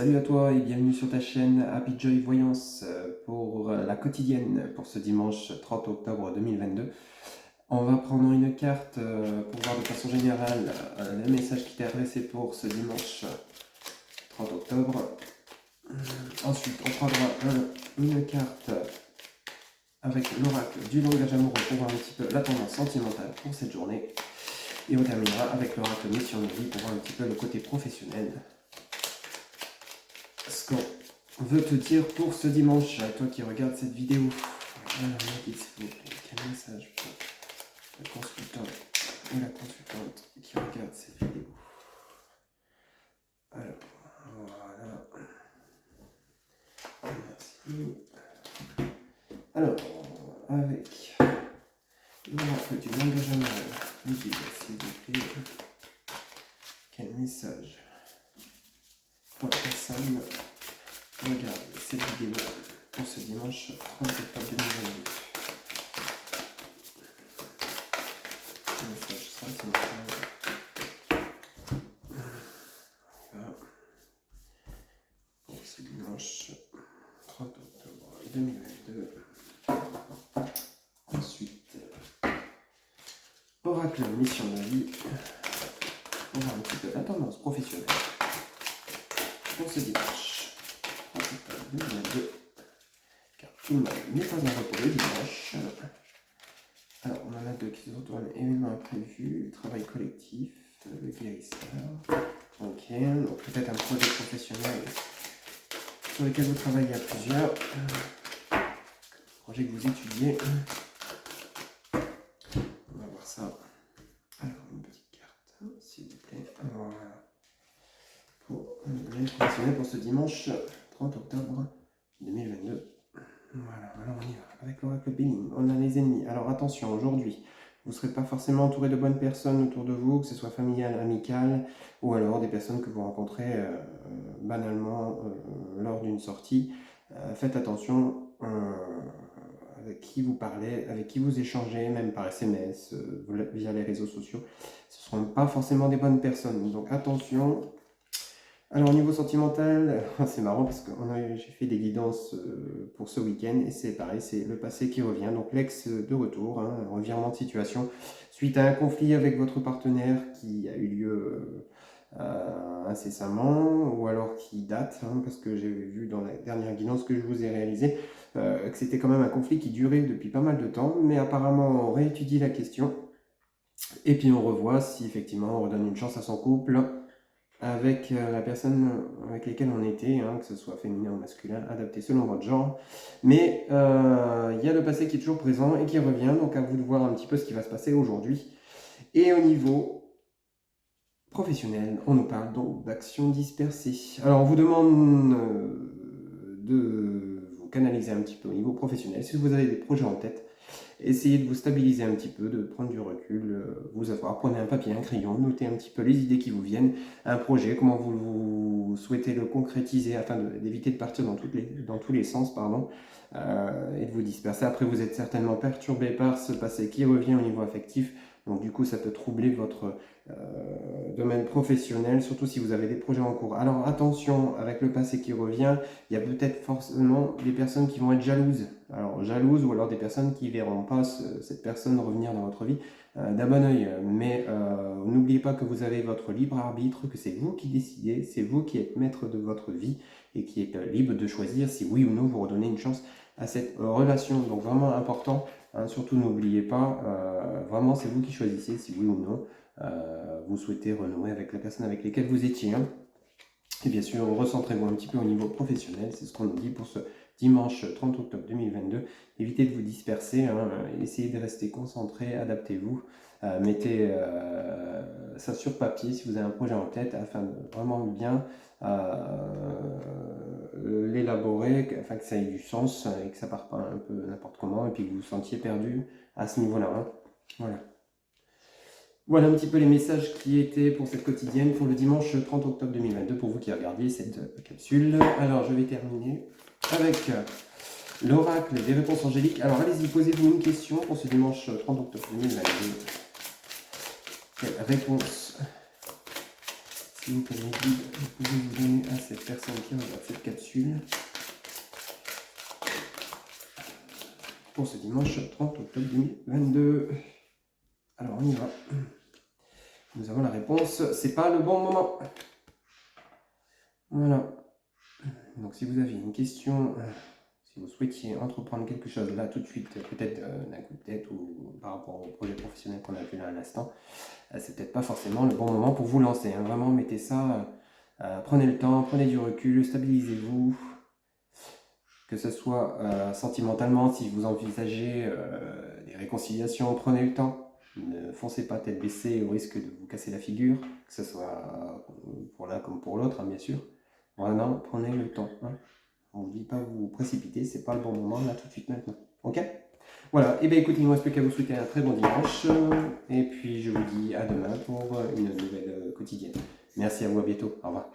Salut à toi et bienvenue sur ta chaîne Happy Joy Voyance pour la quotidienne pour ce dimanche 30 octobre 2022. On va prendre une carte pour voir de façon générale le message qui t'est adressé pour ce dimanche 30 octobre. Ensuite, on prendra une carte avec l'oracle du langage amoureux pour voir un petit peu la tendance sentimentale pour cette journée. Et on terminera avec l'oracle mission de vie pour voir un petit peu le côté professionnel. Ce qu'on veut te dire pour ce dimanche, à toi qui regardes cette vidéo. Alors, s'il vous plaît, quel message pour le consultant ou la consultante qui regarde cette vidéo. Alors, voilà. Merci. Alors, avec l'oracle du langage amoureux, nous dit, s'il vous plaît, quel message pour la personne regarde cette vidéo pour ce dimanche 30 octobre 2022. Message sentimental. Pour ce dimanche 30 octobre 2022. Ensuite, oracle mission de vie. On va un petit peu la tendance professionnelle pour ce dimanche 30 octobre 2022. Car tout le monde n'est pas en repos le dimanche. Alors, on en a deux qui se retournent. Événements imprévus, travail collectif, le guérisseur. Ok, donc peut-être un projet professionnel sur lequel vous travaillez à plusieurs. Projet que vous étudiez. On va voir ça. Alors, une petite carte, s'il vous plaît. Voilà. Pour le professionnel pour ce dimanche 30 octobre 2022. Voilà, alors on y va. Avec l'oracle Béline, on a les ennemis. Alors attention, aujourd'hui, vous ne serez pas forcément entouré de bonnes personnes autour de vous, que ce soit familial, amical, ou alors des personnes que vous rencontrez banalement lors d'une sortie. Faites attention avec qui vous parlez, avec qui vous échangez, même par SMS, via les réseaux sociaux. Ce ne seront pas forcément des bonnes personnes, donc attention. Alors au niveau sentimental, c'est marrant parce que j'ai fait des guidances pour ce week-end et c'est pareil, c'est le passé qui revient, donc l'ex de retour, un revirement de situation suite à un conflit avec votre partenaire qui a eu lieu incessamment ou alors qui date, parce que j'ai vu dans la dernière guidance que je vous ai réalisée que c'était quand même un conflit qui durait depuis pas mal de temps, mais apparemment on réétudie la question et puis on revoit si effectivement on redonne une chance à son couple avec la personne avec laquelle on était, que ce soit féminin ou masculin, adapté selon votre genre. Mais il y a le passé qui est toujours présent et qui revient, donc à vous de voir un petit peu ce qui va se passer aujourd'hui. Et au niveau professionnel, on nous parle donc d'actions dispersées. Alors on vous demande de vous canaliser un petit peu au niveau professionnel. Si vous avez des projets en tête, essayez de vous stabiliser un petit peu, de prendre du recul, vous asseoir, prenez un papier, un crayon, notez un petit peu les idées qui vous viennent, un projet, comment vous souhaitez le concrétiser afin d'éviter de partir dans tous les sens, et de vous disperser. Après, vous êtes certainement perturbé par ce passé qui revient au niveau affectif, donc du coup, ça peut troubler votre domaine professionnel, surtout si vous avez des projets en cours. Alors attention, avec le passé qui revient, il y a peut-être forcément des personnes qui vont être jalouses. Alors jalouses ou alors des personnes qui ne verront pas cette personne revenir dans votre vie d'un bon oeil. Mais n'oubliez pas que vous avez votre libre arbitre, que c'est vous qui décidez, c'est vous qui êtes maître de votre vie et qui êtes libre de choisir si oui ou non vous redonnez une chance à cette relation. Donc vraiment important, surtout n'oubliez pas, vraiment c'est vous qui choisissez si oui ou non vous souhaitez renouer avec la personne avec laquelle vous étiez. Et bien sûr, recentrez-vous un petit peu au niveau professionnel, c'est ce qu'on nous dit pour ce dimanche 30 octobre 2022. Évitez de vous disperser, essayez de rester concentré, adaptez-vous, mettez ça sur papier si vous avez un projet en tête afin de vraiment bien l'élaborer, afin que ça ait du sens et que ça ne parte pas un peu n'importe comment et puis que vous vous sentiez perdu à ce niveau-là. Voilà. Voilà un petit peu les messages qui étaient pour cette quotidienne pour le dimanche 30 octobre 2022 pour vous qui regardiez cette capsule. Alors je vais terminer avec l'oracle des réponses angéliques. Alors allez-y, posez-vous une question pour ce dimanche 30 octobre 2022. Quelle réponse Si vous prenez le guide, vous pouvez vous donner à cette personne qui regarde cette capsule pour ce dimanche 30 octobre 2022. Alors on y va. Nous avons la réponse, c'est pas le bon moment. Voilà. Donc si vous aviez une question, si vous souhaitiez entreprendre quelque chose là tout de suite, peut-être d'un coup de tête ou par rapport au projet professionnel qu'on a vu là à l'instant, c'est peut-être pas forcément le bon moment pour vous lancer. Hein. Vraiment, mettez ça, prenez le temps, prenez du recul, stabilisez-vous. Que ce soit sentimentalement, si vous envisagez des réconciliations, prenez le temps. Ne foncez pas tête baissée au risque de vous casser la figure, que ce soit pour l'un comme pour l'autre, hein, bien sûr. Vraiment, prenez le temps. Hein. On ne vous dit pas vous précipiter, c'est pas le bon moment, là, tout de suite, maintenant. Ok? Voilà, et bien écoutez, il ne me reste plus qu'à vous souhaiter un très bon dimanche. Et puis je vous dis à demain pour une nouvelle quotidienne. Merci à vous, à bientôt. Au revoir.